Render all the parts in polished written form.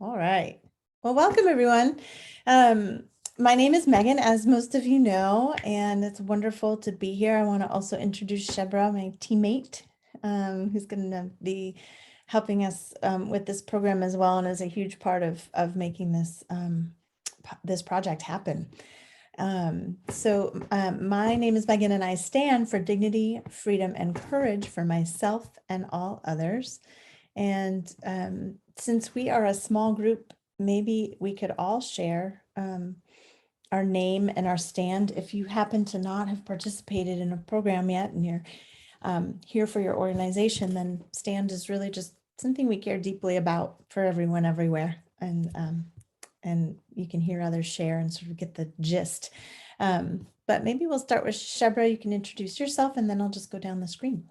All right. Well, welcome everyone. My name is Megan, as most of you know, and it's wonderful to be here. I want to also introduce Shebra, my teammate, who's going to be helping us with this program as well, and is a huge part of making this this project happen. My name is Megan, and I stand for dignity, freedom, and courage for myself and all others. And since we are a small group, maybe we could all share our name and our stand. If you happen to not have participated in a program yet and you're here for your organization, then stand is really just something we care deeply about for everyone everywhere. And you can hear others share and sort of get the gist. But maybe we'll start with Shebra. You can introduce yourself and then I'll just go down the screen.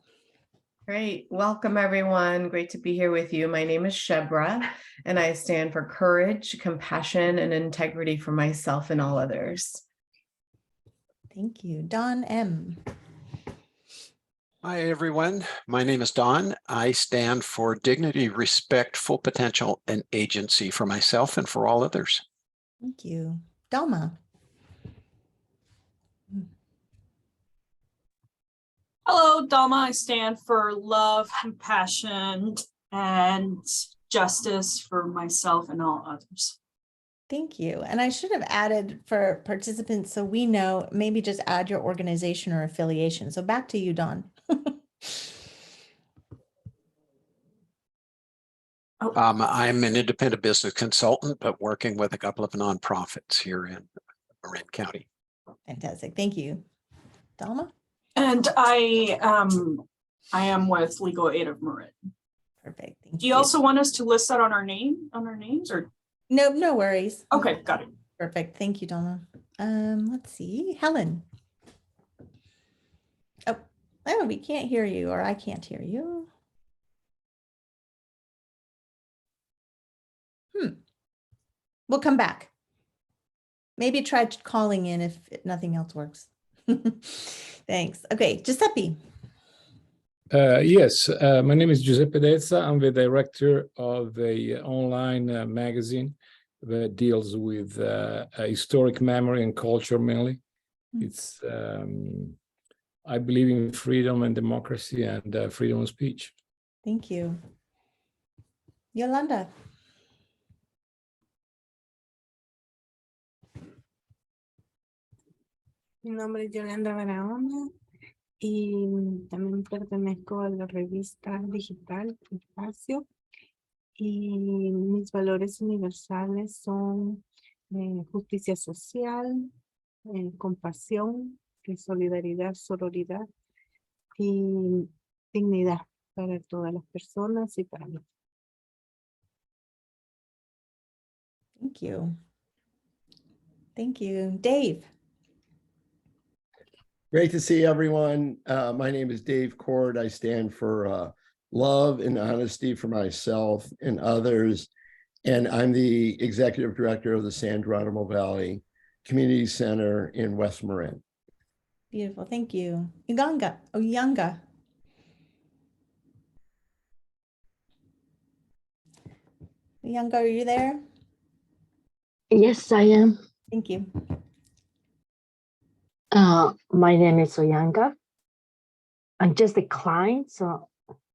Great. Welcome, everyone. Great to be here with you. My name is Shebra, and I stand for courage, compassion, and integrity for myself and all others. Thank you. Don M. Hi, everyone. My name is Don. I stand for dignity, respect, full potential, and agency for myself and for all others. Thank you. Dalma. Hello, Dalma. I stand for love, compassion, and justice for myself and all others. Thank you. And I should have added for participants so we know, maybe just add your organization or affiliation. So back to you, Dawn. I'm an independent business consultant, but working with a couple of nonprofits here in Marin County. Fantastic. Thank you. Dalma? And I am with Legal Aid of Marin. Perfect. Thank you. Do you also want us to list that on our names or? No, no worries. Okay, got it. Perfect. Thank you, Dalma. Let's see. Helen. Oh, we can't hear you, or I can't hear you. We'll come back. Maybe try calling in if nothing else works. Thanks. Okay, Giuseppe. Yes, my name is Giuseppe Dezza. I'm the director of the online magazine that deals with historic memory and culture mainly. It's I believe in freedom and democracy and freedom of speech. Thank you. Yolanda. Mi nombre es Yolanda Barahona y también pertenezco a la revista digital Espacio, y mis valores universales son justicia social, compasión, solidaridad, sororidad y dignidad para todas las personas y para mí. Thank you. Thank you. Dave. Great to see everyone. My name is Dave Cord. I stand for love and honesty for myself and others. And I'm the executive director of the San Geronimo Valley Community Center in West Marin. Beautiful. Thank you. Uyanga. Uyanga. Uyanga, are you there? Yes, I am. Thank you. My name is Oyanga. I'm just a client, so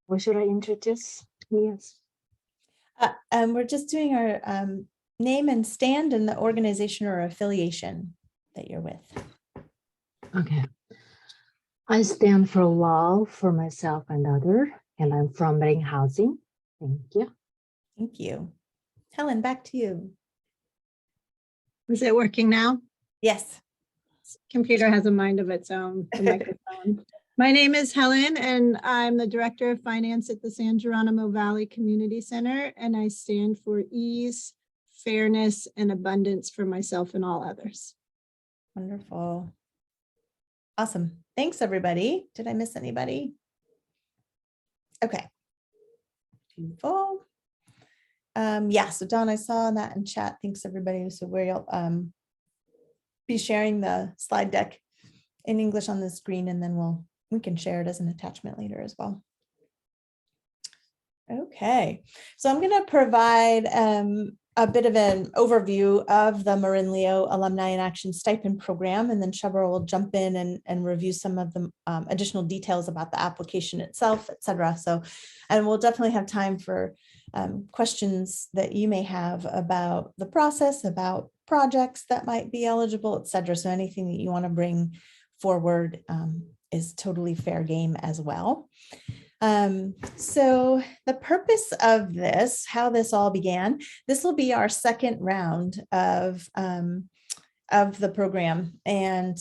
what should I introduce? Yes. We're just doing our name and stand and the organization or affiliation that you're with. Okay. I stand for love for myself and others, and I'm from Marin Housing. Thank you. Thank you. Helen, back to you. Is it working now? Yes. Computer has a mind of its own, the microphone. My name is Helen, and I'm the Director of Finance at the San Geronimo Valley Community Center, and I stand for ease, fairness, and abundance for myself and all others. Wonderful. Awesome. Thanks, everybody. Did I miss anybody? Okay. Beautiful. Yeah, so Don, I saw that in chat. Thanks, everybody. So we'll be sharing the slide deck in English on the screen, and then we can share it as an attachment later as well. Okay, so I'm going to provide a bit of an overview of the Marin Leo Alumni in Action Stipend Program, and then Shebra will jump in and review some of the additional details about the application itself, et cetera. So, and we'll definitely have time for questions that you may have about the process, about projects that might be eligible, et cetera. So anything that you want to bring forward is totally fair game as well. So the purpose of this, how this all began, this will be our second round of the program. And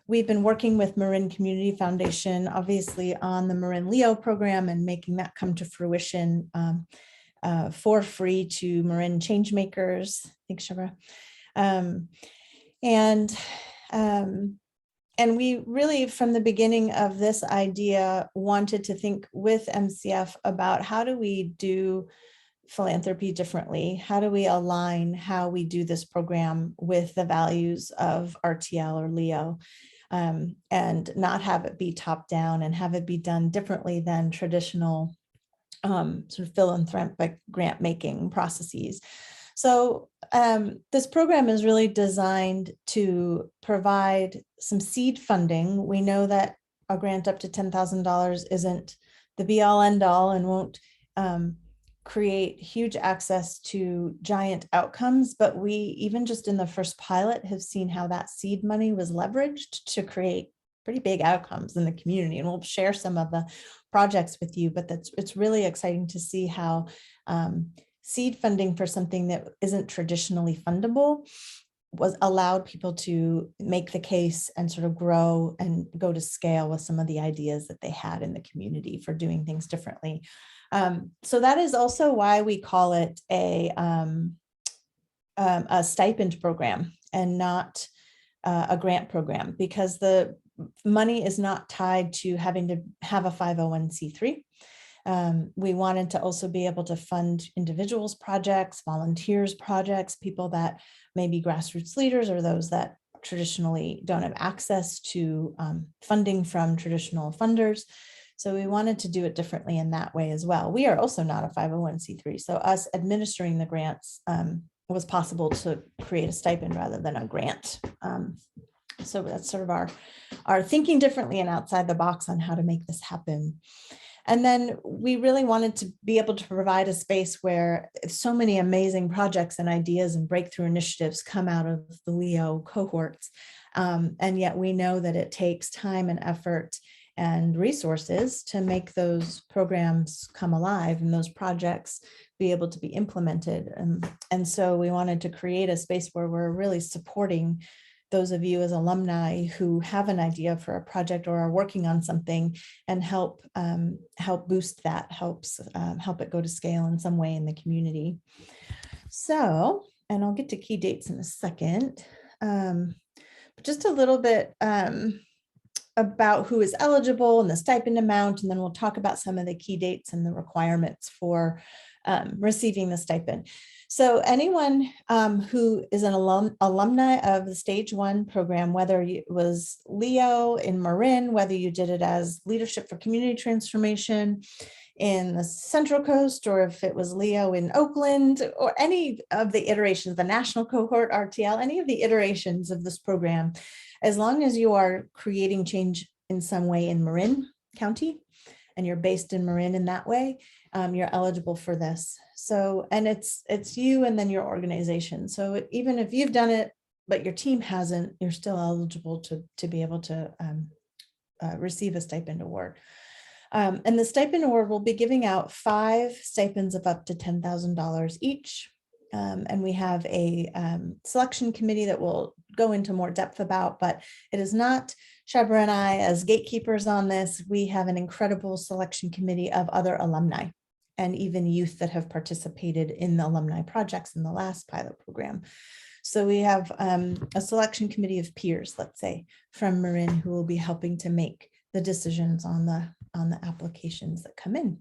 we've been working with Marin Community Foundation, obviously on the Marin Leo program and making that come to fruition for free to Marin Changemakers. Thanks, Shebra. And we really, from the beginning of this idea, wanted to think with MCF about how do we do philanthropy differently? How do we align how we do this program with the values of RTL or Leo, and not have it be top down and have it be done differently than traditional sort of philanthropic grant making processes. So this program is really designed to provide some seed funding. We know that a grant up to $10,000 isn't the be all end all and won't create huge access to giant outcomes, but we, even just in the first pilot, have seen how that seed money was leveraged to create pretty big outcomes in the community. And we'll share some of the projects with you, but it's really exciting to see how seed funding for something that isn't traditionally fundable was allowed people to make the case and sort of grow and go to scale with some of the ideas that they had in the community for doing things differently. So that is also why we call it a stipend program and not a grant program, because the money is not tied to having to have a 501c3. We wanted to also be able to fund individuals' projects, volunteers' projects, people that may be grassroots leaders or those that traditionally don't have access to funding from traditional funders. So we wanted to do it differently in that way as well. We are also not a 501c3. So us administering the grants was possible to create a stipend rather than a grant. So that's sort of our thinking differently and outside the box on how to make this happen. And then we really wanted to be able to provide a space where so many amazing projects and ideas and breakthrough initiatives come out of the Leo cohorts. And yet we know that it takes time and effort and resources to make those programs come alive and those projects be able to be implemented. And so we wanted to create a space where we're really supporting those of you as alumni who have an idea for a project or are working on something, and help boost that, help it go to scale in some way in the community. So, and I'll get to key dates in a second, but just a little bit about who is eligible and the stipend amount, and then we'll talk about some of the key dates and the requirements for receiving the stipend. So anyone who is an alumni of the Stage 1 program, whether it was Leo in Marin, whether you did it as Leadership for Community Transformation in the Central Coast, or if it was Leo in Oakland, or any of the iterations, the national cohort, RTL, any of the iterations of this program, as long as you are creating change in some way in Marin County, and you're based in Marin in that way, you're eligible for this. So, and it's you and then your organization. So even if you've done it, but your team hasn't, you're still eligible to be able to receive a stipend award. And the stipend award will be giving out 5 stipends of up to $10,000 each. And we have a selection committee that will go into more depth about, but it is not Shebra and I as gatekeepers on this. We have an incredible selection committee of other alumni and even youth that have participated in the alumni projects in the last pilot program. So we have a selection committee of peers, let's say, from Marin, who will be helping to make the decisions on the applications that come in.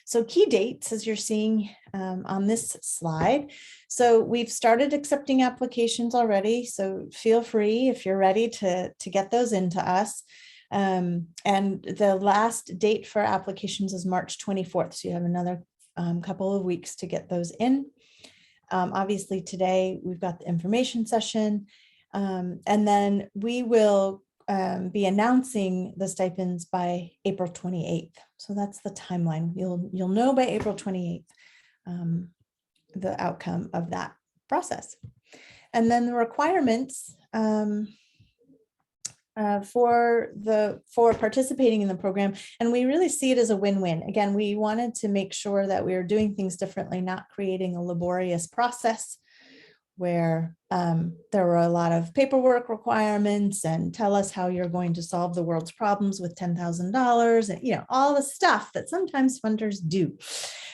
So key dates, as you're seeing on this slide. So we've started accepting applications already. So feel free, if you're ready, to get those into us. And the last date for applications is March 24th. So you have another couple of weeks to get those in. Obviously today we've got the information session, and then we will be announcing the stipends by April 28th. So that's the timeline. You'll know by April 28th the outcome of that process. And then the requirements for participating in the program, and we really see it as a win-win. Again, we wanted to make sure that we are doing things differently, not creating a laborious process where there were a lot of paperwork requirements and tell us how you're going to solve the world's problems with $10,000 and all the stuff that sometimes funders do.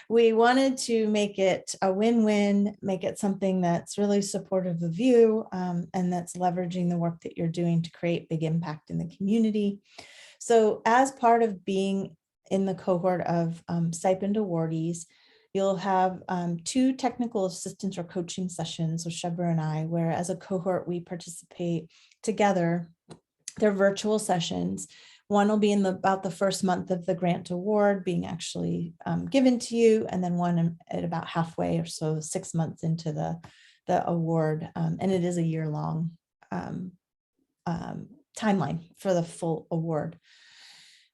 We wanted to make it a win-win, make it something that's really supportive of you and that's leveraging the work that you're doing to create big impact in the community. So as part of being in the cohort of stipend awardees, you'll have 2 technical assistance or coaching sessions with Shebra and I, where as a cohort, we participate together. They're virtual sessions. One will be in about the first month of the grant award being actually given to you, and then one at about halfway or so, 6 months into the award. And it is a year-long timeline for the full award.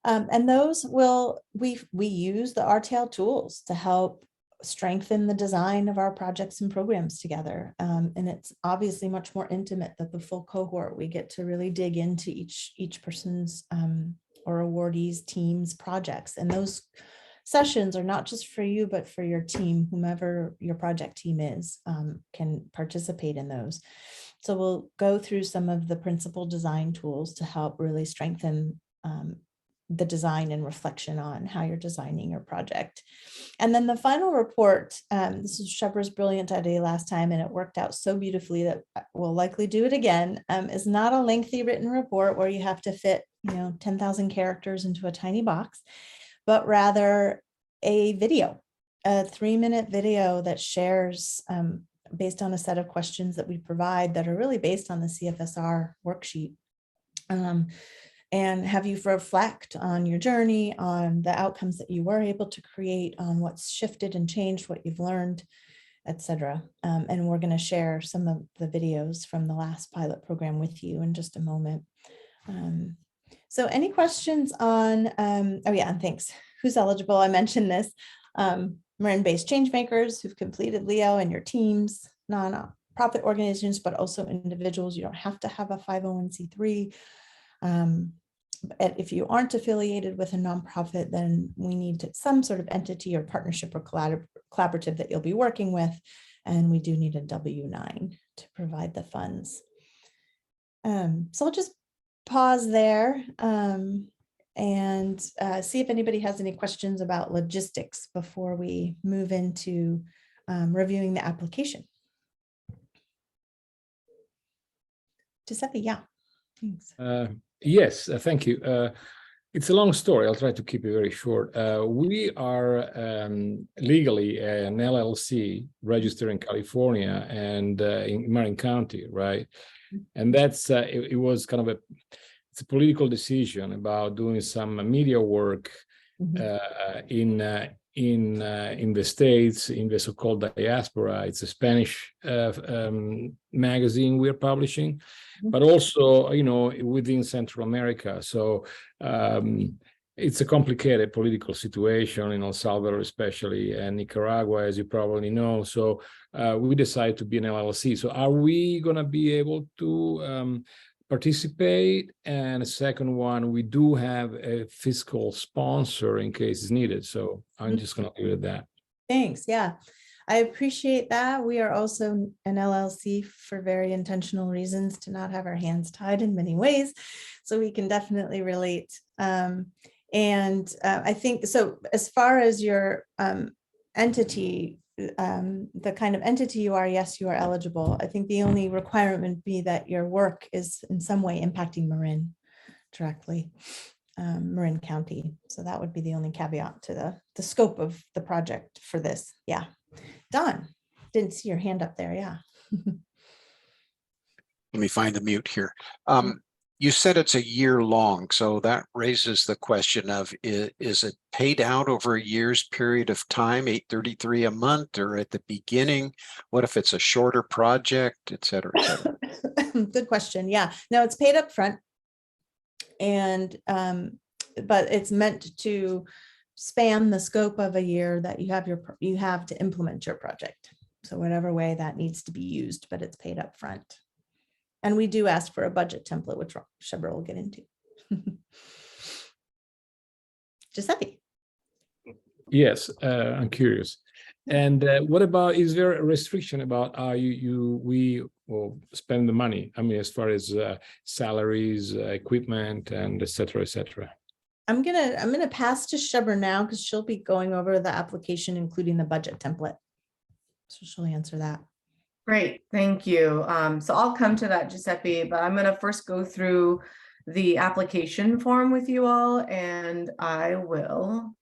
And those we use the RTL tools to help strengthen the design of our projects and programs together. And it's obviously much more intimate than the full cohort. We get to really dig into each person's or awardees team's projects. And those sessions are not just for you, but for your team, whomever your project team is, can participate in those. So we'll go through some of the principal design tools to help really strengthen the design and reflection on how you're designing your project. And then the final report, this was Shebra's brilliant idea last time, and it worked out so beautifully that we'll likely do it again, is not a lengthy written report where you have to fit 10,000 characters into a tiny box, but rather a video, a 3-minute video that shares based on a set of questions that we provide that are really based on the CFSR worksheet. And have you reflect on your journey, on the outcomes that you were able to create, on what's shifted and changed, what you've learned, etc. And we're going to share some of the videos from the last pilot program with you in just a moment. So any questions on, oh yeah, and thanks. Who's eligible? I mentioned this. Marin-based change makers who've completed Leo and your teams, non-profit organizations, but also individuals. You don't have to have a 501c3. If you aren't affiliated with a nonprofit, then we need some sort of entity or partnership or collaborative that you'll be working with. And we do need a W-9 to provide the funds. So I'll just pause there and see if anybody has any questions about logistics before we move into reviewing the application. Giuseppe, yeah, thanks. Yes, thank you. It's a long story. I'll try to keep it very short. We are legally an LLC registered in California and in Marin County, right? And that's it was kind of it's a political decision about doing some media work in the States, in the so-called diaspora. It's a Spanish magazine we're publishing, but also, within Central America. So it's a complicated political situation in El Salvador, especially, and Nicaragua, as you probably know. So we decided to be an LLC. So are we going to be able to participate? And a second one, we do have a fiscal sponsor in case it's needed. So I'm just going to leave it at that. Thanks. Yeah, I appreciate that. We are also an LLC for very intentional reasons to not have our hands tied in many ways. So we can definitely relate. I think, so as far as your entity, the kind of entity you are, yes, you are eligible. I think the only requirement would be that your work is in some way impacting Marin directly, Marin County. So that would be the only caveat to the scope of the project for this. Yeah. Don, didn't see your hand up there. Yeah. Let me find the mute here. You said it's a year long, so that raises the question of, is it paid out over a year's period of time, $833 a month, or at the beginning? What if it's a shorter project, et cetera, et cetera? Good question. Yeah, no, it's paid up front. And, but it's meant to span the scope of a year that you have to implement your project. So whatever way that needs to be used, but it's paid up front. And we do ask for a budget template, which Shebra will get into. Giuseppe. Yes, I'm curious. And what about, is there a restriction about how we will spend the money? I mean, as far as salaries, equipment, and et cetera, et cetera. I'm gonna pass to Shebra now because she'll be going over the application, including the budget template. So she'll answer that. Great, thank you. So I'll come to that, Giuseppe, but I'm going to first go through the application form with you all, and I will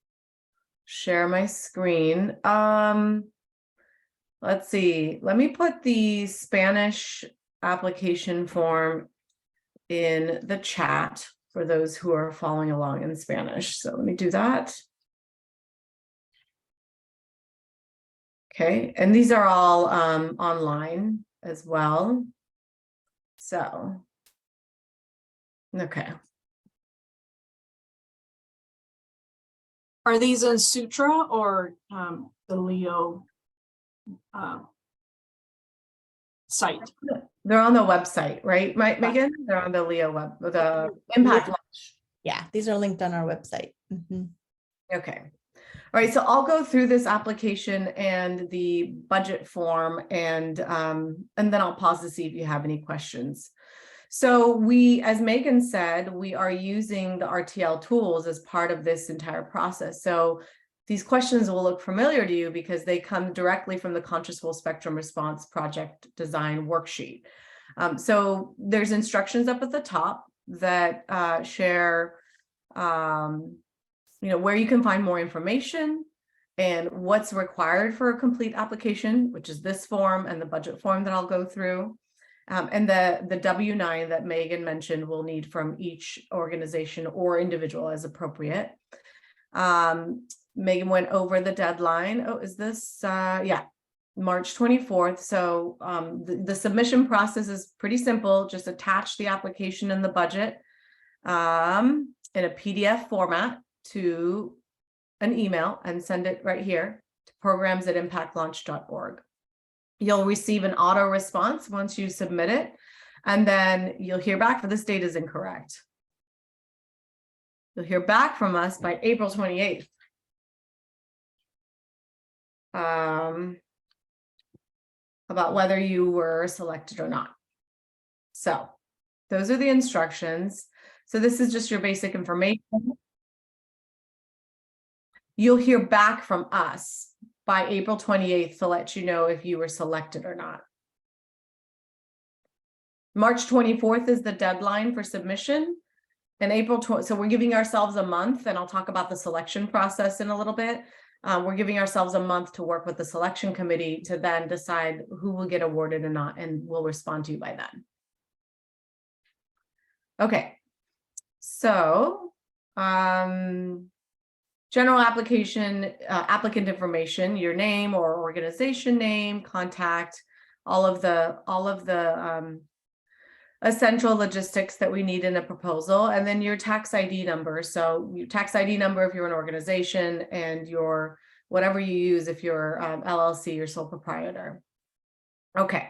share my screen. Let's see. Let me put the Spanish application form in the chat for those who are following along in Spanish. So let me do that. Okay, and these are all online as well. So, okay. Are these in Sutra or the Leo site? They're on the website, right, Megan? They're on the Leo web, the Impact Launch. Yeah, these are linked on our website. Mhm. Okay. All right, so I'll go through this application and the budget form, and then I'll pause to see if you have any questions. So we, as Megan said, we are using the RTL tools as part of this entire process. So these questions will look familiar to you because they come directly from the Conscious Full Spectrum Response Project Design Worksheet. So there's instructions up at the top that share where you can find more information and what's required for a complete application, which is this form and the budget form that I'll go through. And the W-9 that Megan mentioned we'll need from each organization or individual as appropriate. Megan went over the deadline. Oh, is this, yeah, March 24th. So the submission process is pretty simple. Just attach the application and the budget in a PDF format to an email and send it right here to programs@impactlaunch.org. You'll receive an auto response once you submit it, and then you'll hear back, for this date is incorrect. You'll hear back from us by April 28th. About whether you were selected or not. So those are the instructions. So this is just your basic information. You'll hear back from us by April 28th to let you know if you were selected or not. March 24th is the deadline for submission, and so we're giving ourselves a month, and I'll talk about the selection process in a little bit. We're giving ourselves a month to work with the selection committee to then decide who will get awarded or not, and we'll respond to you by then. Okay, so general application, applicant information, your name or organization name, contact, all of the essential logistics that we need in a proposal, and then your tax ID number. So your tax ID number if you're an organization, and your whatever you use if you're LLC or sole proprietor. Okay.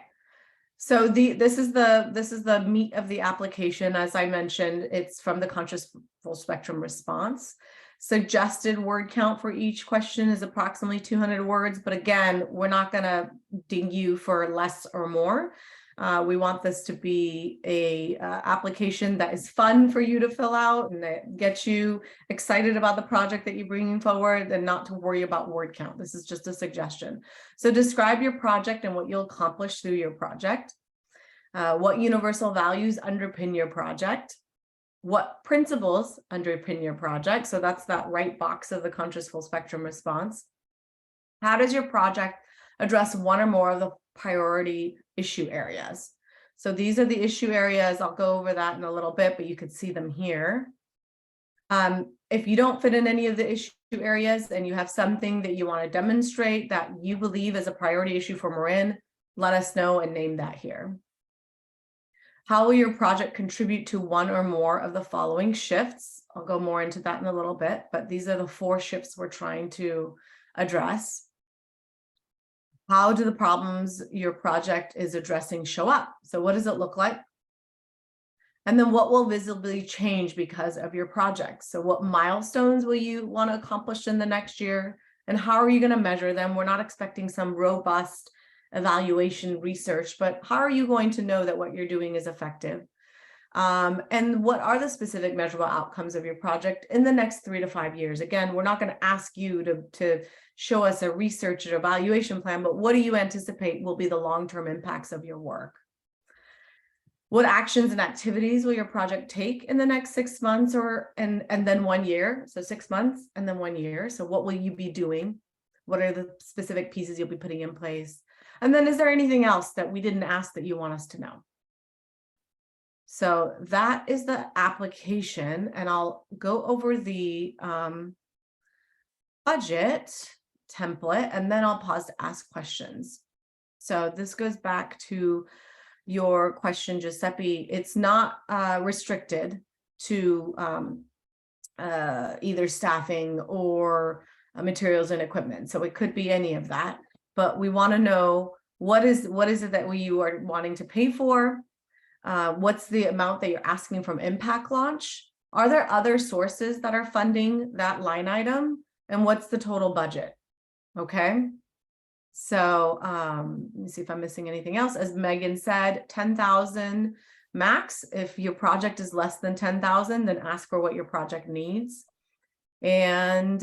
So this is the meat of the application. As I mentioned, it's from the Conscious Full Spectrum Response. Suggested word count for each question is approximately 200 words, but again, we're not going to ding you for less or more. We want this to be a application that is fun for you to fill out and that gets you excited about the project that you're bringing forward, and not to worry about word count. This is just a suggestion. So describe your project and what you'll accomplish through your project. What universal values underpin your project? What principles underpin your project? So that's that right box of the Conscious Full Spectrum Response. How does your project address one or more of the priority issue areas? So these are the issue areas. I'll go over that in a little bit, but you could see them here. If you don't fit in any of the issue areas and you have something that you want to demonstrate that you believe is a priority issue for Marin, let us know and name that here. How will your project contribute to one or more of the following shifts? I'll go more into that in a little bit, but these are the 4 shifts we're trying to address. How do the problems your project is addressing show up? So what does it look like? And then what will visibly change because of your project? So what milestones will you want to accomplish in the next year? And how are you going to measure them? We're not expecting some robust evaluation research, but how are you going to know that what you're doing is effective? And what are the specific measurable outcomes of your project in the next 3 to 5 years? Again, we're not going to ask you to show us a research or evaluation plan, but what do you anticipate will be the long-term impacts of your work? What actions and activities will your project take in the next 6 months and then 1 year? So 6 months and then 1 year. So what will you be doing? What are the specific pieces you'll be putting in place? And then is there anything else that we didn't ask that you want us to know? So that is the application, and I'll go over the budget template, and then I'll pause to ask questions. So this goes back to your question, Giuseppe. It's not restricted to either staffing or materials and equipment. So it could be any of that, but we want to know what is it that you are wanting to pay for? What's the amount that you're asking from Impact Launch? Are there other sources that are funding that line item? And what's the total budget? Okay. So let me see if I'm missing anything else. As Megan said, 10,000 max. If your project is less than 10,000, then ask for what your project needs. And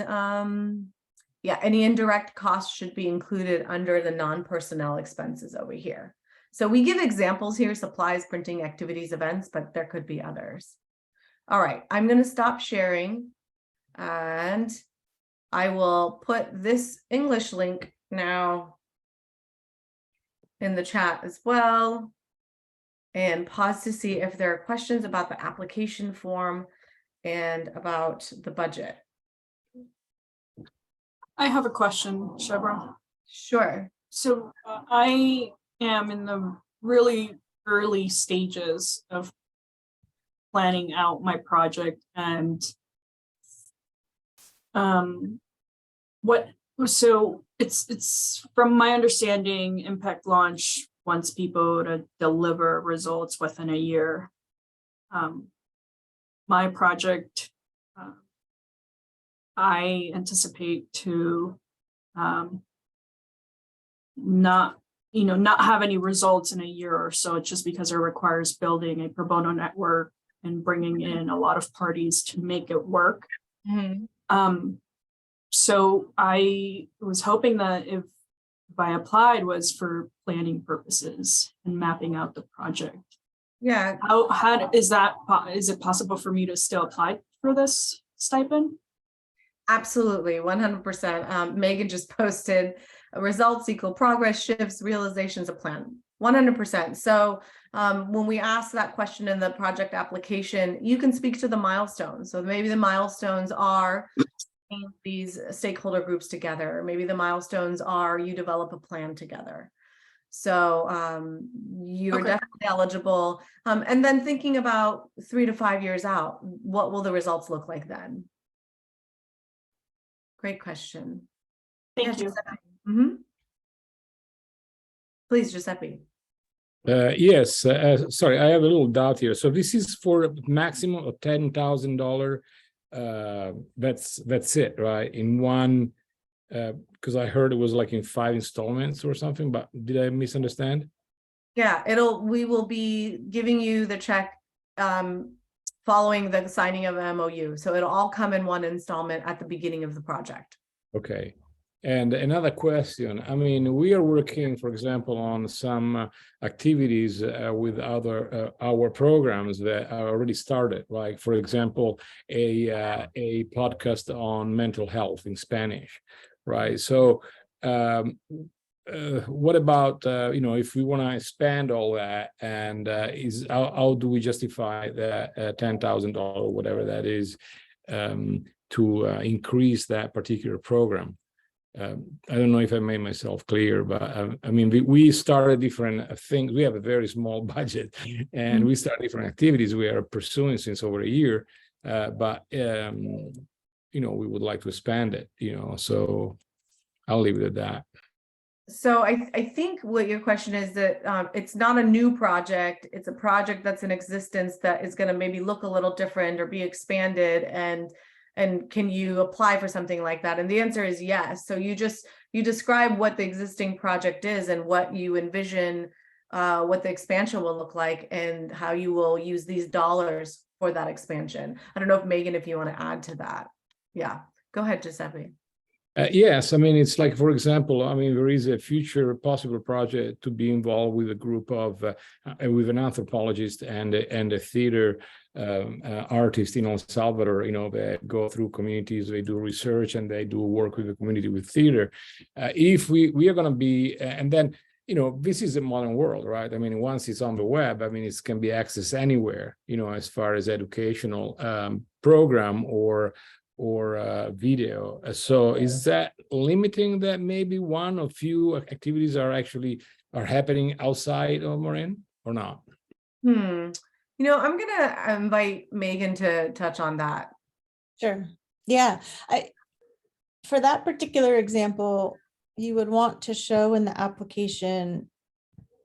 yeah, any indirect costs should be included under the non-personnel expenses over here. So we give examples here: supplies, printing, activities, events, but there could be others. All right, I'm going to stop sharing, and I will put this English link now in the chat as well, and pause to see if there are questions about the application form and about the budget. I have a question, Shebra. Sure. So I am in the really early stages of planning out my project, and it's from my understanding, Impact Launch wants people to deliver results within a year. My project, I anticipate to not have any results in a year or so. It's just because it requires building a pro bono network and bringing in a lot of parties to make it work. Mm-hmm. So I was hoping that if I applied was for planning purposes and mapping out the project. Yeah. How is it possible for me to still apply for this stipend? Absolutely, 100%. Megan just posted results equal progress, shifts, realizations of plan. 100%. So when we ask that question in the project application, you can speak to the milestones. So maybe the milestones are these stakeholder groups together. Maybe the milestones are you develop a plan together. So you're definitely eligible. And then thinking about 3 to 5 years out, what will the results look like then? Great question. Thank you. Mm-hmm. Please, Giuseppe. Yes, sorry, I have a little doubt here. So this is for a maximum of $10,000. That's it, right? In one, because I heard it was like in 5 installments or something, but did I misunderstand? Yeah, we will be giving you the check following the signing of an MOU. So it'll all come in one installment at the beginning of the project. Okay. And another question, I mean, we are working, for example, on some activities with our programs that are already started, like, for example, a podcast on mental health in Spanish, right? So what about, if we want to expand all that, and how do we justify that $10,000, whatever that is, to increase that particular program? I don't know if I made myself clear, but I mean, we started different things. We have a very small budget, and we start different activities we are pursuing since over a year. But we would like to expand it. So I'll leave it at that. So I think what your question is that it's not a new project. It's a project that's in existence that is going to maybe look a little different or be expanded. And can you apply for something like that? And the answer is yes. So you describe what the existing project is and what you envision, what the expansion will look like and how you will use these dollars for that expansion. I don't know if Megan, if you want to add to that. Yeah, go ahead, Giuseppe. Yes, I mean, it's like, for example, I mean, there is a future possible project to be involved with a group of, with an anthropologist and a theater artist in El Salvador. They go through communities, they do research, and they do work with the community with theater. If we are going to be, and then, this is a modern world, right? I mean, once it's on the web, I mean, it can be accessed anywhere, as far as educational program or video. So is that limiting that maybe one or few activities are happening outside of Marin or not? I'm gonna invite Megan to touch on that. Sure. Yeah. For that particular example, you would want to show in the application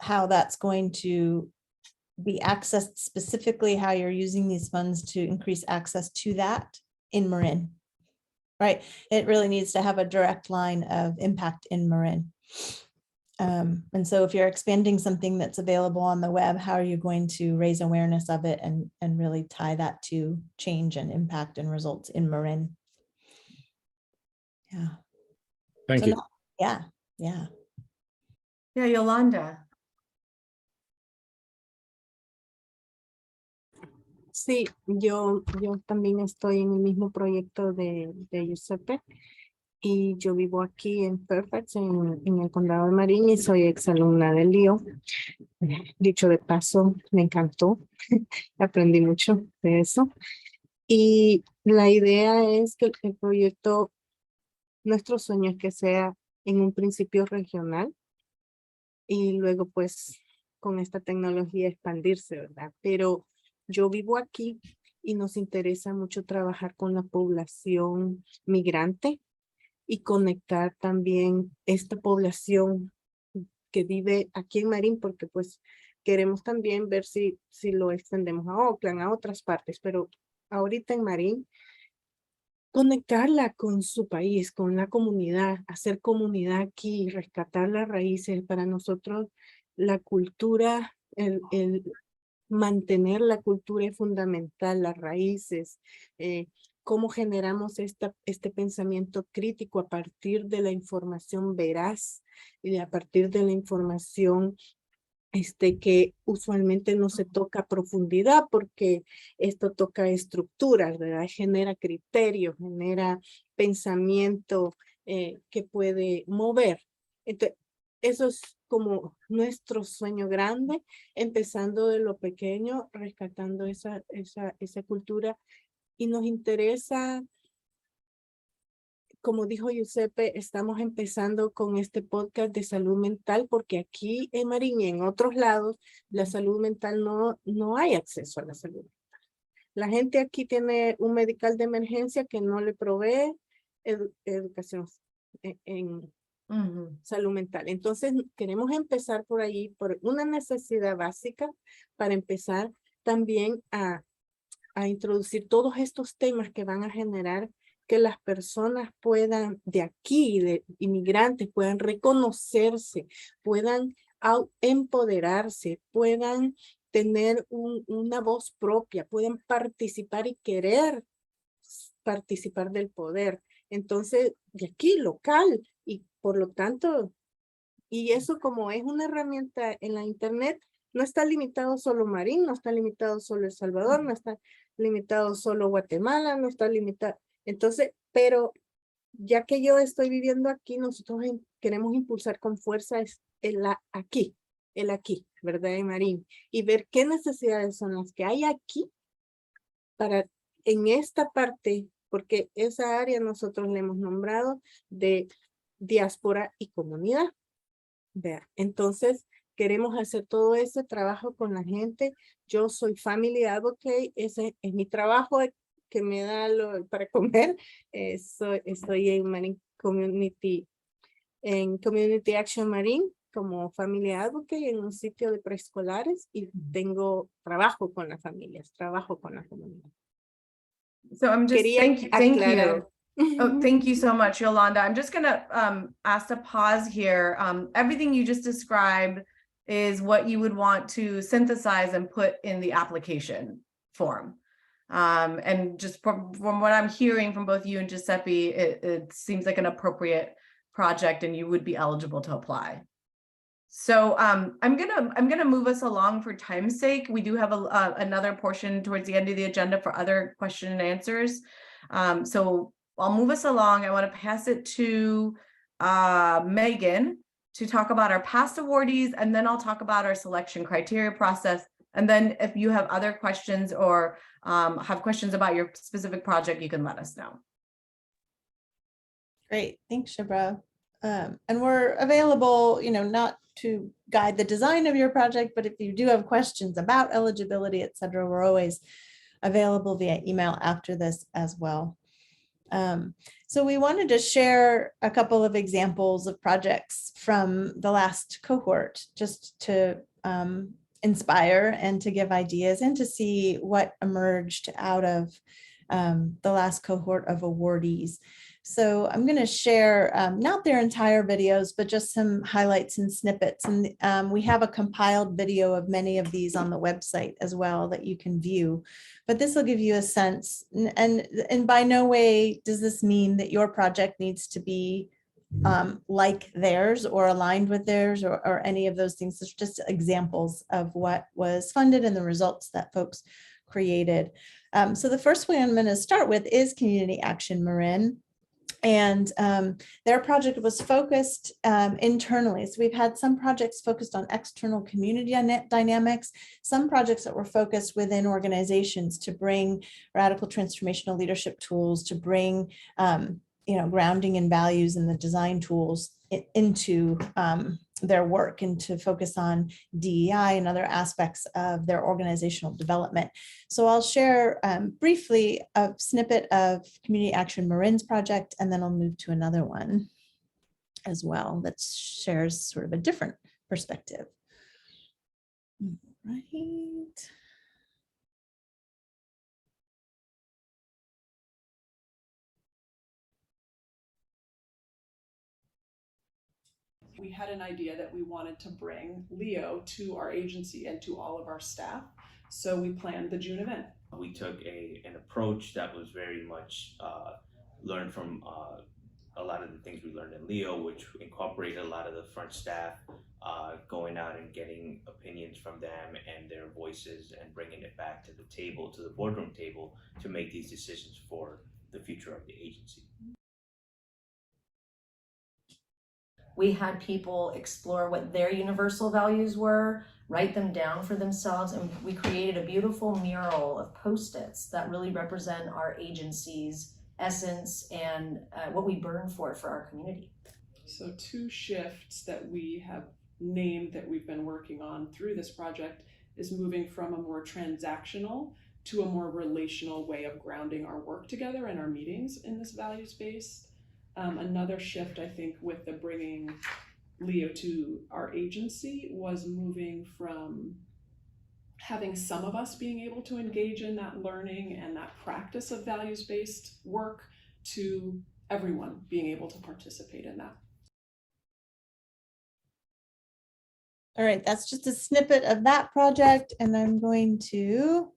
how that's going to be accessed, specifically how you're using these funds to increase access to that in Marin, right? It really needs to have a direct line of impact in Marin. And so if you're expanding something that's available on the web, how are you going to raise awareness of it and really tie that to change and impact and results in Marin? Yeah. Thank you. Yeah. Yeah, Yolanda. Sí, yo también estoy en el mismo proyecto de Giuseppe y yo vivo aquí en Fairfax, en el condado de Marin, y soy exalumna del LIO. Dicho de paso, me encantó, aprendí mucho de eso. Y la idea es que el proyecto, nuestro sueño es que sea en un principio regional y luego pues con esta tecnología expandirse, ¿verdad? Pero yo vivo aquí y nos interesa mucho trabajar con la población migrante y conectar también esta población que vive aquí en Marin, porque pues queremos también ver si lo extendemos a Oakland, a otras partes, pero ahorita en Marin, conectarla con su país, con la comunidad, hacer comunidad aquí, rescatar las raíces. Para nosotros la cultura, mantener la cultura es fundamental, las raíces, cómo generamos este pensamiento crítico a partir de la información veraz y a partir de la información que usualmente no se toca a profundidad porque esto toca estructuras, ¿verdad? Genera criterios, genera pensamiento que puede mover. Entonces, eso es como nuestro sueño grande, empezando de lo pequeño, rescatando esa cultura, y nos interesa, como dijo Giuseppe, estamos empezando con este podcast de salud mental porque aquí en Marin y en otros lados la salud mental no hay acceso a la salud mental. La gente aquí tiene un medical de emergencia que no le provee educación en salud mental. Entonces queremos empezar por ahí, por una necesidad básica, para empezar también a introducir todos estos temas que van a generar que las personas puedan, de aquí, de inmigrantes, puedan reconocerse, puedan empoderarse, puedan tener una voz propia, puedan participar y querer participar del poder. Entonces, de aquí, local, y por lo tanto, y eso como es una herramienta en la internet, no está limitado solo Marin, no está limitado solo El Salvador, no está limitado solo Guatemala, no está limitado. Entonces, pero ya que yo estoy viviendo aquí, nosotros queremos impulsar con fuerza el aquí, ¿verdad, Marín? Y ver qué necesidades son las que hay aquí para en esta parte, porque esa área nosotros le hemos nombrado de diáspora y comunidad. Vea, entonces queremos hacer todo ese trabajo con la gente. Yo soy Family Advocate, ese es mi trabajo que me da para comer. Estoy en Marin Community, en Community Action Marin como Family Advocate en un sitio de preescolares y trabajo con las familias, trabajo con la comunidad. So I'm just, Quería thank you. aclarar. Oh, thank you so much, Yolanda. I'm just gonna ask to pause here. Everything you just described is what you would want to synthesize and put in the application form. And just from what I'm hearing from both you and Giuseppe, it seems like an appropriate project and you would be eligible to apply. So I'm gonna move us along for time's sake. We do have another portion towards the end of the agenda for other question and answers. So I'll move us along. I want to pass it to Megan to talk about our past awardees, and then I'll talk about our selection criteria process. And then if you have other questions or have questions about your specific project, you can let us know. Great, thanks, Shibra. And we're available, not to guide the design of your project, but if you do have questions about eligibility, et cetera, we're always available via email after this as well. So we wanted to share a couple of examples of projects from the last cohort, just to inspire and to give ideas and to see what emerged out of the last cohort of awardees. So I'm going to share not their entire videos, but just some highlights and snippets. And we have a compiled video of many of these on the website as well that you can view. But this will give you a sense. And by no way does this mean that your project needs to be like theirs or aligned with theirs or any of those things. It's just examples of what was funded and the results that folks created. So the first one I'm going to start with is Community Action Marin. And their project was focused internally. So we've had some projects focused on external community dynamics, some projects that were focused within organizations to bring radical transformational leadership tools, to bring grounding in values and the design tools into their work and to focus on DEI and other aspects of their organizational development. So I'll share briefly a snippet of Community Action Marin's project, and then I'll move to another one as well that shares sort of a different perspective. Right. We had an idea that we wanted to bring Leo to our agency and to all of our staff. So we planned the June event. We took an approach that was very much learned from a lot of the things we learned in Leo, which incorporated a lot of the front staff going out and getting opinions from them and their voices and bringing it back to the table, to the boardroom table, to make these decisions for the future of the agency. We had people explore what their universal values were, write them down for themselves, and we created a beautiful mural of Post-its that really represent our agency's essence and what we burn for our community. So 2 shifts that we have named that we've been working on through this project is moving from a more transactional to a more relational way of grounding our work together and our meetings in this values-based. Another shift, I think, with the bringing Leo to our agency was moving from having some of us being able to engage in that learning and that practice of values-based work to everyone being able to participate in that. All right, that's just a snippet of that project, and I'm going to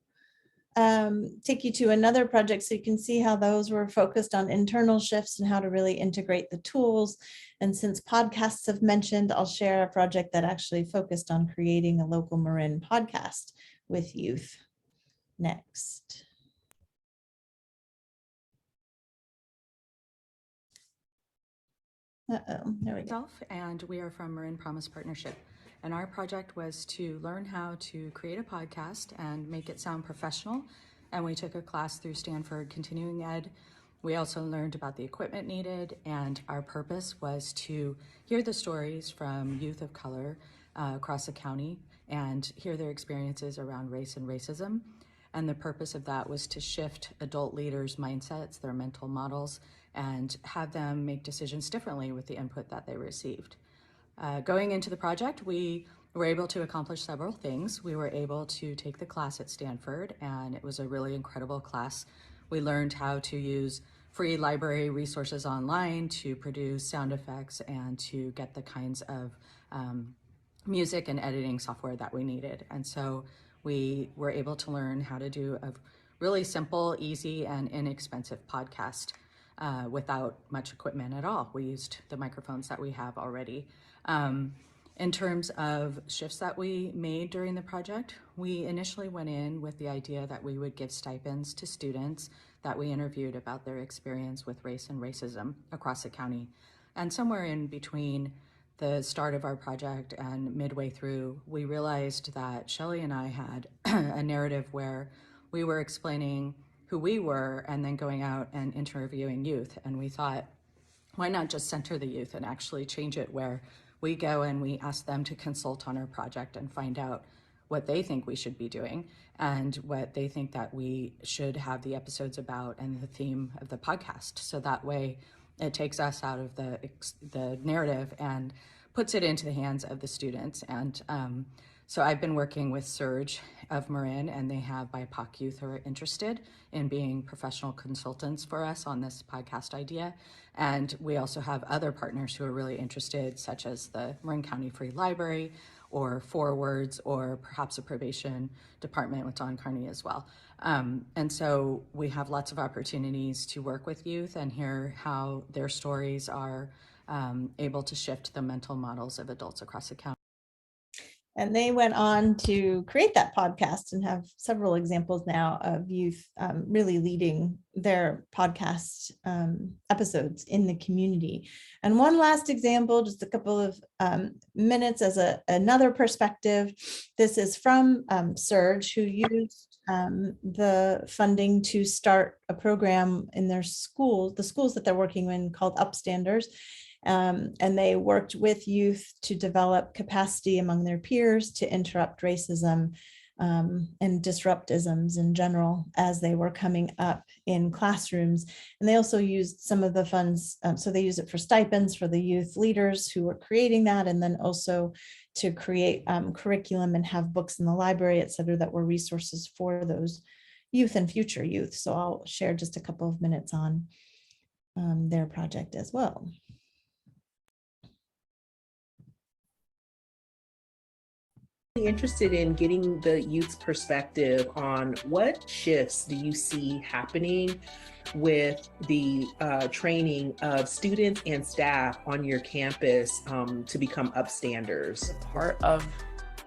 take you to another project so you can see how those were focused on internal shifts and how to really integrate the tools. And since podcasts have mentioned, I'll share a project that actually focused on creating a local Marin podcast with youth. Next. Uh-oh, there we go. And we are from Marin Promise Partnership. And our project was to learn how to create a podcast and make it sound professional. And we took a class through Stanford Continuing Ed. We also learned about the equipment needed, and our purpose was to hear the stories from youth of color across the county and hear their experiences around race and racism. And the purpose of that was to shift adult leaders' mindsets, their mental models, and have them make decisions differently with the input that they received. Going into the project, we were able to accomplish several things. We were able to take the class at Stanford, and it was a really incredible class. We learned how to use free library resources online to produce sound effects and to get the kinds of music and editing software that we needed. And so we were able to learn how to do a really simple, easy, and inexpensive podcast without much equipment at all. We used the microphones that we have already. In terms of shifts that we made during the project, we initially went in with the idea that we would give stipends to students that we interviewed about their experience with race and racism across the county. And somewhere in between the start of our project and midway through, we realized that Shelley and I had a narrative where we were explaining who we were and then going out and interviewing youth. And we thought, why not just center the youth and actually change it where we go and we ask them to consult on our project and find out what they think we should be doing and what they think that we should have the episodes about and the theme of the podcast. So that way it takes us out of the narrative and puts it into the hands of the students. And so I've been working with Surge of Marin, and they have BIPOC youth who are interested in being professional consultants for us on this podcast idea. And we also have other partners who are really interested, such as the Marin County Free Library or Forwards, or perhaps a probation department with Don Carney as well. And so we have lots of opportunities to work with youth and hear how their stories are able to shift the mental models of adults across the county. And they went on to create that podcast and have several examples now of youth really leading their podcast episodes in the community. And one last example, just a couple of minutes as another perspective. This is from Surge, who used the funding to start a program in their schools, the schools that they're working in, called Upstanders. And they worked with youth to develop capacity among their peers to interrupt racism and disruptisms in general as they were coming up in classrooms. And they also used some of the funds, so they use it for stipends for the youth leaders who were creating that, and then also to create curriculum and have books in the library, et cetera, that were resources for those youth and future youth. So I'll share just a couple of minutes on their project as well. Interested in getting the youth's perspective on what shifts do you see happening with the training of students and staff on your campus to become upstanders? Part of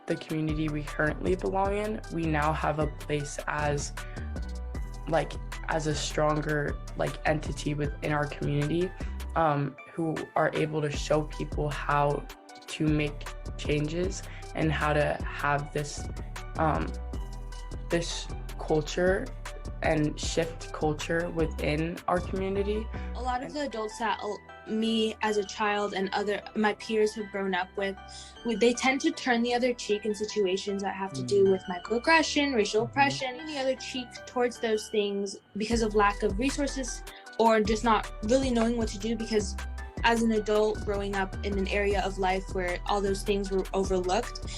the community we currently belong in, we now have a place as a stronger entity within our community who are able to show people how to make changes and how to have this this culture and shift culture within our community. A lot of the adults that me as a child and my peers have grown up with, they tend to turn the other cheek in situations that have to do with microaggression, racial oppression, the other cheek towards those things because of lack of resources or just not really knowing what to do, because as an adult growing up in an area of life where all those things were overlooked,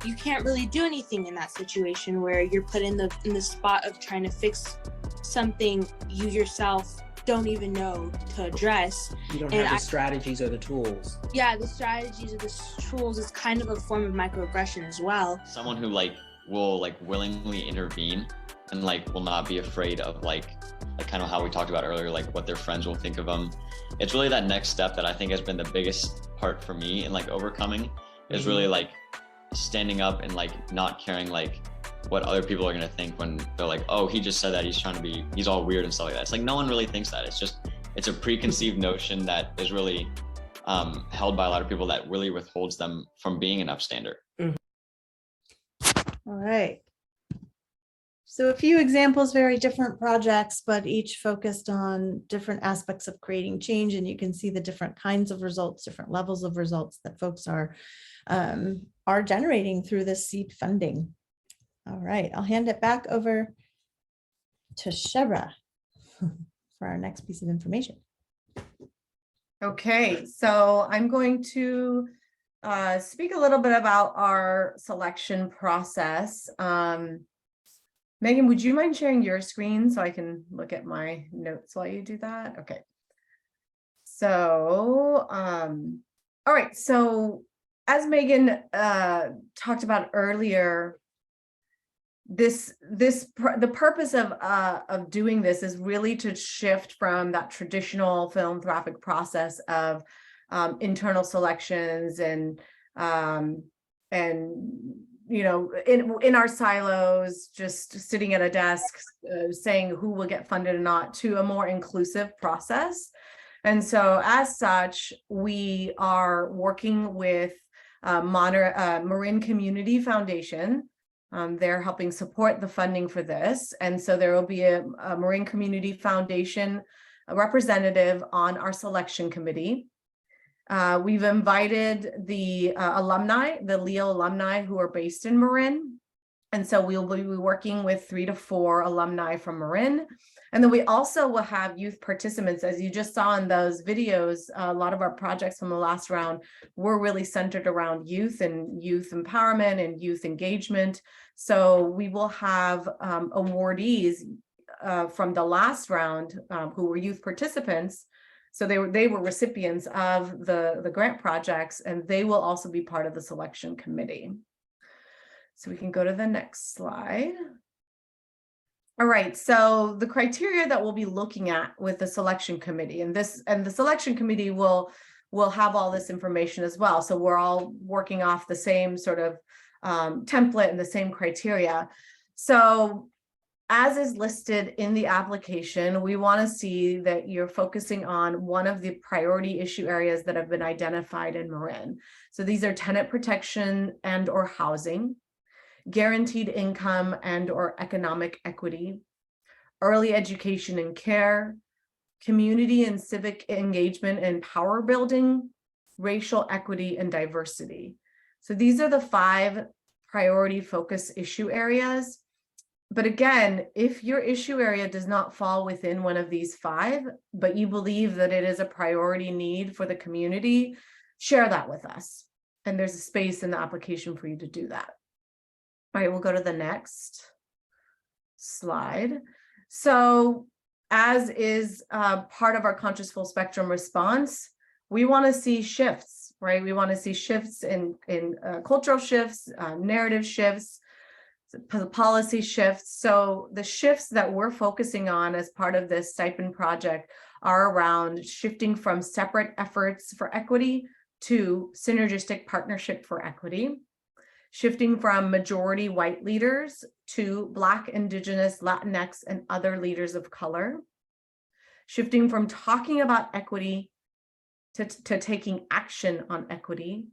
you can't really do anything in that situation where you're put in the spot of trying to fix something you yourself don't even know to address. You don't have the strategies or the tools. Yeah, the strategies or the tools is kind of a form of microaggression as well. Someone who will willingly intervene and will not be afraid of kind of how we talked about earlier, what their friends will think of them. It's really that next step that I think has been the biggest part for me in overcoming is really standing up and not caring what other people are going to think when they're oh, he just said that he's all weird and stuff like that. It's no one really thinks that. It's just it's a preconceived notion that is really held by a lot of people that really withholds them from being an upstander. All right. So a few examples, very different projects, but each focused on different aspects of creating change. And you can see the different kinds of results, different levels of results that folks are generating through this seed funding. All right, I'll hand it back over to Shebra for our next piece of information. Okay, so I'm going to speak a little bit about our selection process. Megan, would you mind sharing your screen so I can look at my notes while you do that? Okay. So, all right. So as Megan talked about earlier, the purpose of doing this is really to shift from that traditional philanthropic process of internal selections and you know, in our silos, just sitting at a desk saying who will get funded or not, to a more inclusive process. And so as such, we are working with Marin Community Foundation. They're helping support the funding for this. And so there will be a Marin Community Foundation representative on our selection committee. We've invited the alumni, the Leo alumni who are based in Marin. And so we'll be working with 3 to 4 alumni from Marin. And then we also will have youth participants. As you just saw in those videos, a lot of our projects from the last round were really centered around youth and youth empowerment and youth engagement. So we will have awardees from the last round who were youth participants. So they were recipients of the grant projects, and they will also be part of the selection committee. So we can go to the next slide. All right, so the criteria that we'll be looking at with the selection committee, and the selection committee will have all this information as well. So we're all working off the same sort of template and the same criteria. So as is listed in the application, we want to see that you're focusing on one of the priority issue areas that have been identified in Marin. So these are tenant protection and or housing, guaranteed income and or economic equity, early education and care, community and civic engagement and power building, racial equity and diversity. So these are the 5 priority focus issue areas. But again, if your issue area does not fall within one of these 5, but you believe that it is a priority need for the community, share that with us. And there's a space in the application for you to do that. All right, we'll go to the next slide. So as is part of our conscious full spectrum response, we want to see shifts, right? We want to see shifts in cultural shifts, narrative shifts, policy shifts. So the shifts that we're focusing on as part of this stipend project are around shifting from separate efforts for equity to synergistic partnership for equity, shifting from majority white leaders to Black, Indigenous, Latinx, and other leaders of color, shifting from talking about equity to taking action on equity,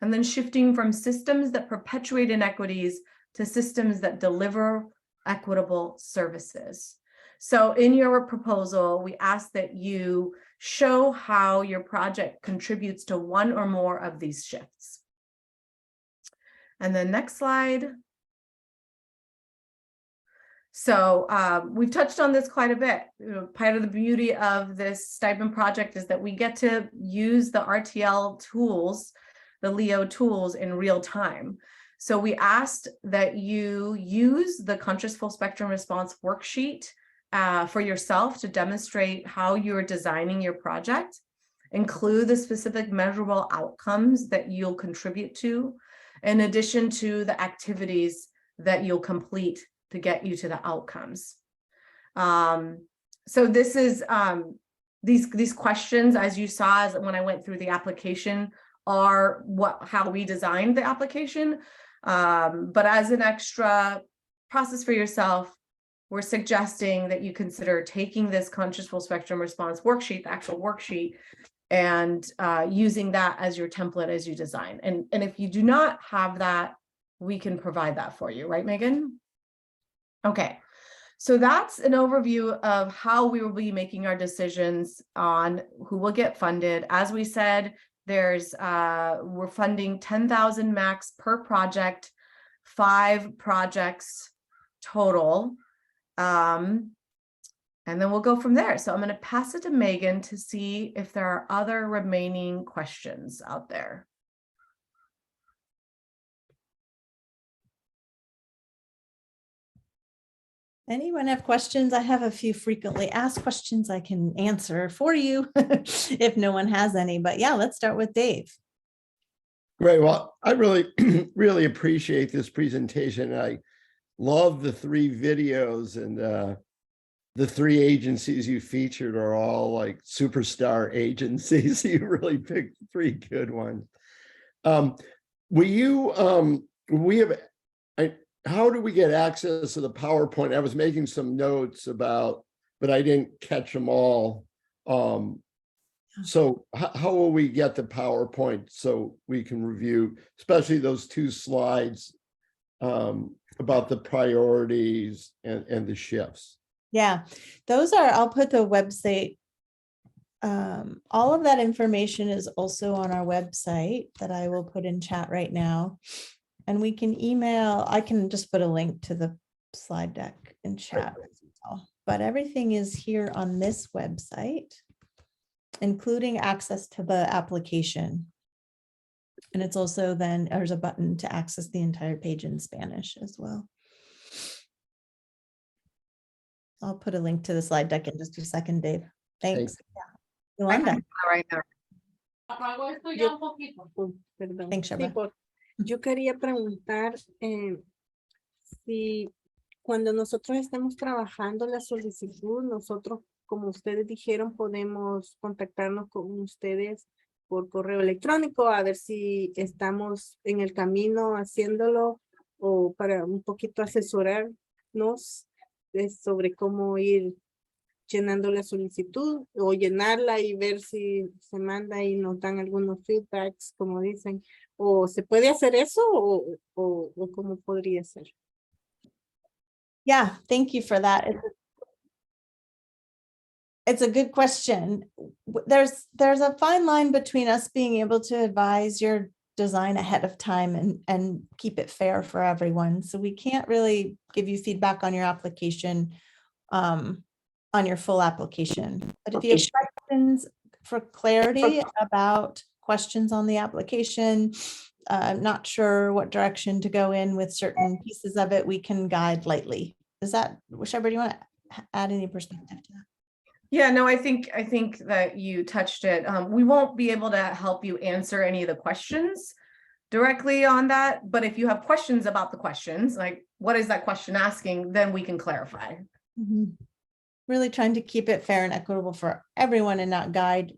and then shifting from systems that perpetuate inequities to systems that deliver equitable services. So in your proposal, we ask that you show how your project contributes to one or more of these shifts. And then next slide. So we've touched on this quite a bit. You know, part of the beauty of this stipend project is that we get to use the RTL tools, the Leo tools, in real time. So we asked that you use the conscious full spectrum response worksheet for yourself to demonstrate how you're designing your project, include the specific measurable outcomes that you'll contribute to, in addition to the activities that you'll complete to get you to the outcomes. So this is these questions, as you saw as when I went through the application, are how we designed the application. But as an extra process for yourself, we're suggesting that you consider taking this conscious full spectrum response worksheet, the actual worksheet, and using that as your template as you design. And if you do not have that, we can provide that for you, right, Megan? Okay, so that's an overview of how we will be making our decisions on who will get funded. As we said, we're funding 10,000 max per project, 5 projects total. And then we'll go from there. So I'm going to pass it to Megan to see if there are other remaining questions out there. Anyone have questions? I have a few frequently asked questions I can answer for you if no one has any. But yeah, let's start with Dave. Great. Well, I really, really appreciate this presentation. I love the 3 videos, and the 3 agencies you featured are all like superstar agencies. You really picked 3 good ones. How do we get access to the PowerPoint? I was making some notes about, but I didn't catch them all. So how will we get the PowerPoint so we can review, especially those 2 slides about the priorities and the shifts? Yeah, I'll put the website. All of that information is also on our website that I will put in chat right now. And we can email, I can just put a link to the slide deck in chat. But everything is here on this website, including access to the application. And it's also then, there's a button to access the entire page in Spanish as well. I'll put a link to the slide deck in just a second, Dave. Thanks. Yeah. Yolanda. Right there. Thanks, Shabba. Yo quería preguntar si cuando nosotros estamos trabajando la solicitud, nosotros, como ustedes dijeron, podemos contactarnos con ustedes por correo electrónico a ver si estamos en el camino haciéndolo, o para un poquito asesorarnos sobre cómo ir llenando la solicitud o llenarla y ver si se manda y nos dan algunos feedbacks, como dicen. ¿O se puede hacer eso o cómo podría ser? Yeah, thank you for that. It's a good question. There's a fine line between us being able to advise your design ahead of time and keep it fair for everyone. So we can't really give you feedback on your application, on your full application. But if you have questions for clarity about questions on the application, I'm not sure what direction to go in with certain pieces of it, we can guide lightly. Is that, Shabba, do you want to add any perspective to that? Yeah, no, I think that you touched it. We won't be able to help you answer any of the questions directly on that, but if you have questions about the questions, like what is that question asking, then we can clarify. Mm-hmm. Really trying to keep it fair and equitable for everyone and not guide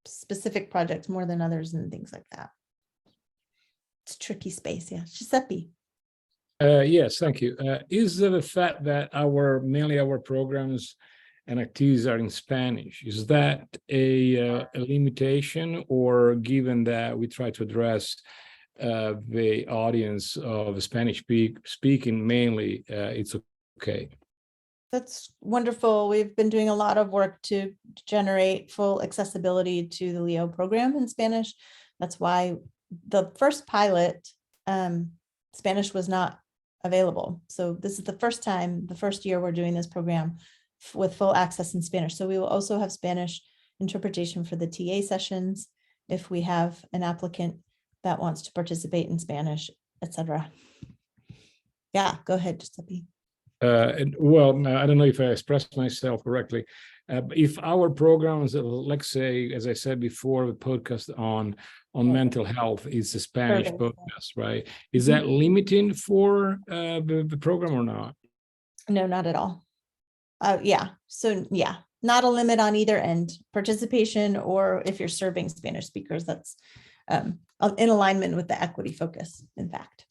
specific projects more than others and things like that. It's a tricky space, yeah. Giuseppe. Yes, thank you. Is the fact that mainly our programs and activities are in Spanish, is that a limitation, or given that we try to address the audience of Spanish speaking mainly, it's okay? That's wonderful. We've been doing a lot of work to generate full accessibility to the LEO program in Spanish. That's why the first pilot, Spanish was not available. So this is the first year we're doing this program with full access in Spanish. So we will also have Spanish interpretation for the TA sessions if we have an applicant that wants to participate in Spanish, etc. Yeah, go ahead, Giuseppe. Well, I don't know if I expressed myself correctly. If our programs, let's say, as I said before, the podcast on mental health is a Spanish podcast, right? Is that limiting for the program or not? No, not at all. Yeah. So yeah, not a limit on either end, participation, or if you're serving Spanish speakers, that's in alignment with the equity focus, in fact.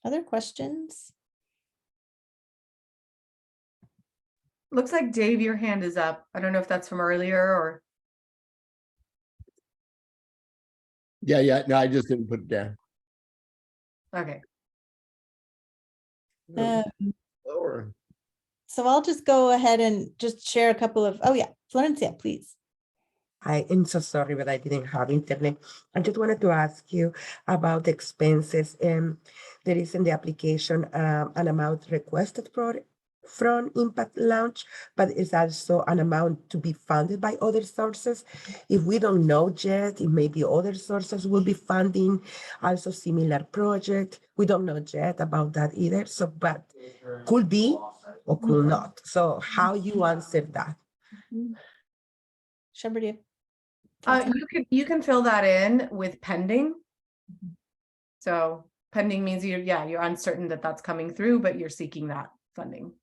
Other questions? Looks like Dave, your hand is up. I don't know if that's from earlier or. Yeah. No, I just didn't put it down. Okay. Lower. So I'll just go ahead and just share a couple of, oh yeah, Florencia, please. I am so sorry, but I didn't have internet. I just wanted to ask you about the expenses. There is in the application an amount requested from Impact Launch, but it's also an amount to be funded by other sources. If we don't know yet, if maybe other sources will be funding also similar project. We don't know yet about that either. So, but could be or could not. So how you answer that? Shepherd, you can fill that in with pending. So pending means you're uncertain that that's coming through, but you're seeking that funding.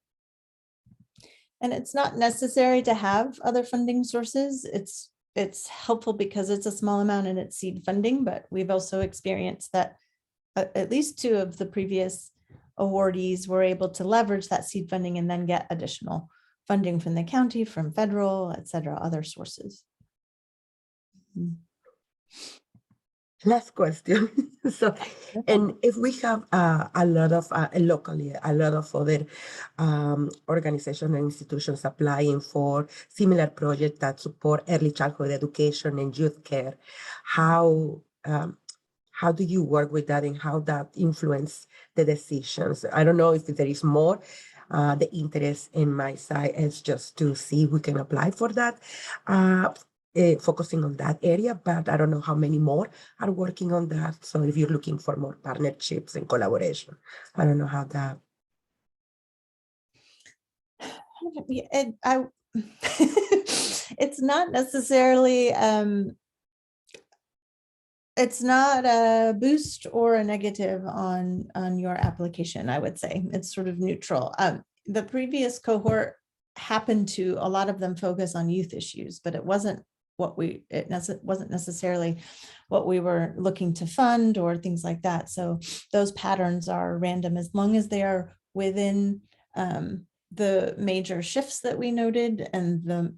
And it's not necessary to have other funding sources. It's helpful because it's a small amount and it's seed funding, but we've also experienced that at least 2 of the previous awardees were able to leverage that seed funding and then get additional funding from the county, from federal, et cetera, other sources. Last question. So, and if we have a lot of locally, a lot of other organizations and institutions applying for similar projects that support early childhood education and youth care, how do you work with that and how that influence the decisions? I don't know if there is more. The interest in my side is just to see if we can apply for that. Focusing on that area, but I don't know how many more are working on that. So if you're looking for more partnerships and collaboration, I don't know how that. It's not necessarily, it's not a boost or a negative on your application, I would say. It's sort of neutral. The previous cohort happened to, a lot of them focus on youth issues, but it wasn't wasn't necessarily what we were looking to fund or things like that. So those patterns are random as long as they are within the major shifts that we noted and the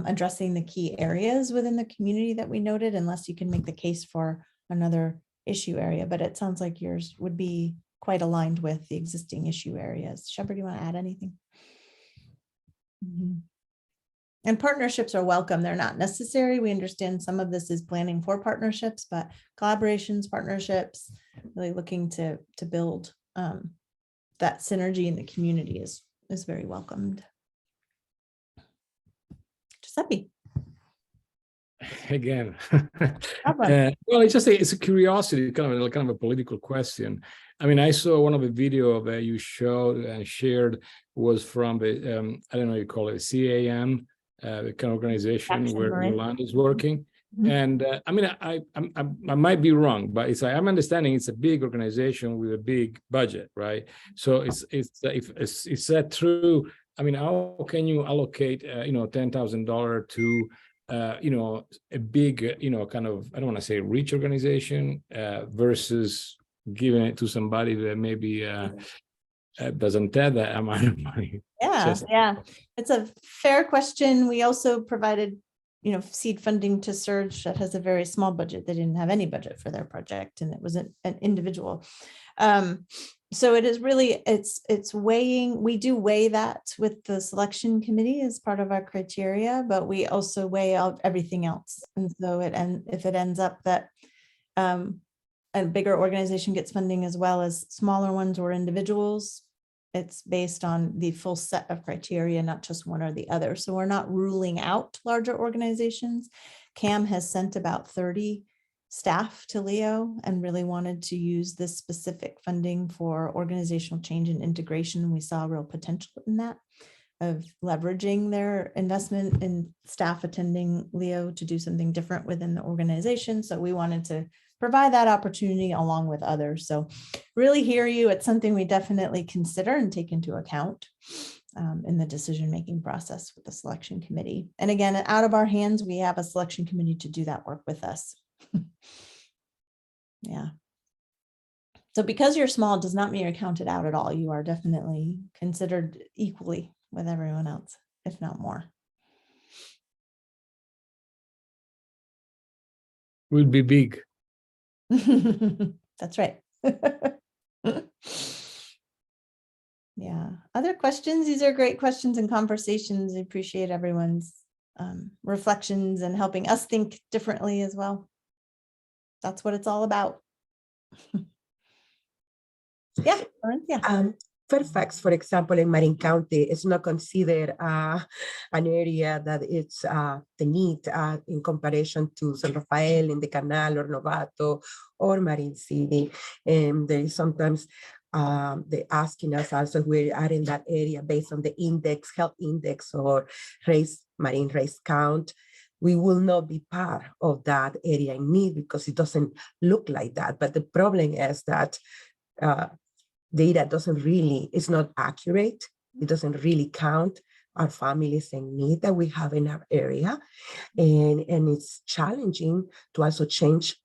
addressing the key areas within the community that we noted, unless you can make the case for another issue area. But it sounds like yours would be quite aligned with the existing issue areas. Shepherd, do you want to add anything? Mm-hmm. And partnerships are welcome. They're not necessary. We understand some of this is planning for partnerships, but collaborations, partnerships, really looking to build that synergy in the community is very welcomed. Giuseppe. Again, well, it's a curiosity, kind of a political question. I mean, I saw one of the video that you showed and shared was from the I don't know, you call it CAM, the kind of organization where Yolanda is working. Mm-hmm. And I mean, I might be wrong, but I'm understanding it's a big organization with a big budget, right? So is that true? I mean, how can you allocate $10,000 to a big, kind of, I don't want to say rich organization versus giving it to somebody that maybe doesn't have that amount of money? Yeah, it's a fair question. We also provided, seed funding to Surge that has a very small budget. They didn't have any budget for their project, and it was an individual. So it is really, it's weighing, we do weigh that with the selection committee as part of our criteria, but we also weigh out everything else. And so if it ends up that a bigger organization gets funding as well as smaller ones or individuals, it's based on the full set of criteria, not just one or the other. So we're not ruling out larger organizations. CAM has sent about 30 staff to Leo and really wanted to use this specific funding for organizational change and integration. We saw real potential in that, of leveraging their investment in staff attending Leo to do something different within the organization. So we wanted to provide that opportunity along with others. So really hear you. It's something we definitely consider and take into account in the decision-making process with the selection committee. And again, out of our hands, we have a selection committee to do that work with us. Yeah. So because you're small does not mean you're counted out at all. You are definitely considered equally with everyone else, if not more. Will be big. That's right. Yeah. Other questions? These are great questions and conversations. I appreciate everyone's reflections and helping us think differently as well. That's what it's all about. Yeah. Fairfax, for example, in Marin County, is not considered an area that it's the need in comparison to San Rafael in the Canal or Novato or Marin City. And there is sometimes they asking us also if we are in that area based on the index, health index or Marin race count. We will not be part of that area in need because it doesn't look like that. But the problem is that data it's not accurate. It doesn't really count our families in need that we have in our area. And it's challenging to also change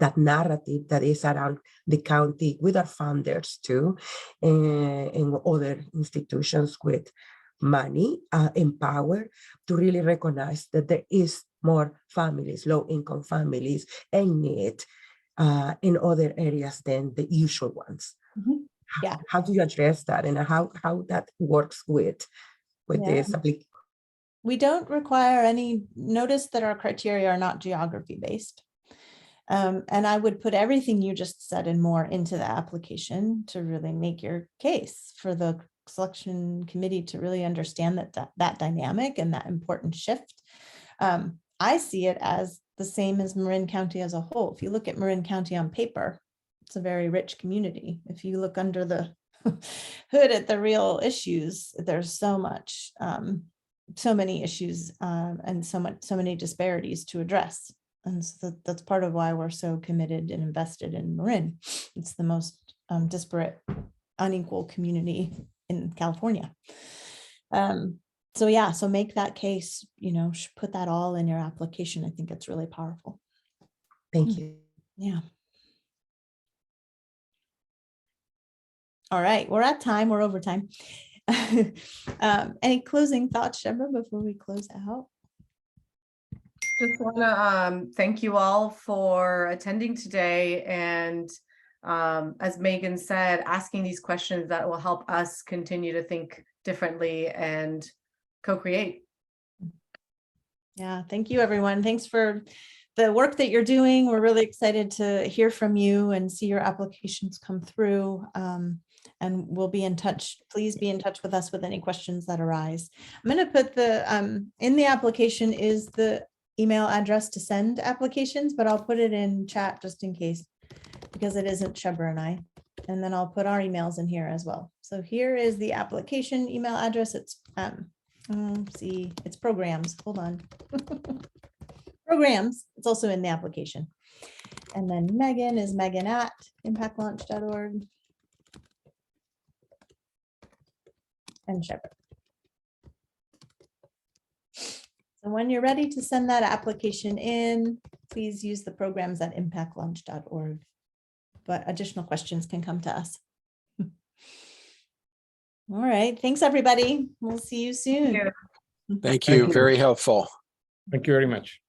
that narrative that is around the county with our funders too, and other institutions with money and power to really recognize that there is more families, low-income families in need in other areas than the usual ones. Mm-hmm. Yeah. How do you address that, and how that works with this application? We don't require any. Notice that our criteria are not geography based. And I would put everything you just said and more into the application to really make your case for the selection committee to really understand that dynamic and that important shift. I see it as the same as Marin County as a whole. If you look at Marin County on paper, it's a very rich community. If you look under the hood at the real issues, there's so much, so many issues and so many disparities to address. And so that's part of why we're so committed and invested in Marin. It's the most disparate, unequal community in California. So yeah, so make that case, put that all in your application. I think it's really powerful. Thank you. Yeah. All right, we're at time, we're over time. Any closing thoughts, Shebra, before we close out? Just want to thank you all for attending today. And as Megan said, asking these questions that will help us continue to think differently and co-create. Yeah, thank you, everyone. Thanks for the work that you're doing. We're really excited to hear from you and see your applications come through. And we'll be in touch. Please be in touch with us with any questions that arise. I'm going to put in the application is the email address to send applications, but I'll put it in chat just in case, because it isn't Shebra and I. And then I'll put our emails in here as well. So here is the application email address. It's see, it's programs. Hold on. Programs. It's also in the application. And then Megan is megan@impactlaunch.org. And Shebra. So when you're ready to send that application in, please use the programs at impactlaunch.org. But additional questions can come to us. All right. Thanks, everybody. We'll see you soon. Thank you. Very helpful. Thank you very much.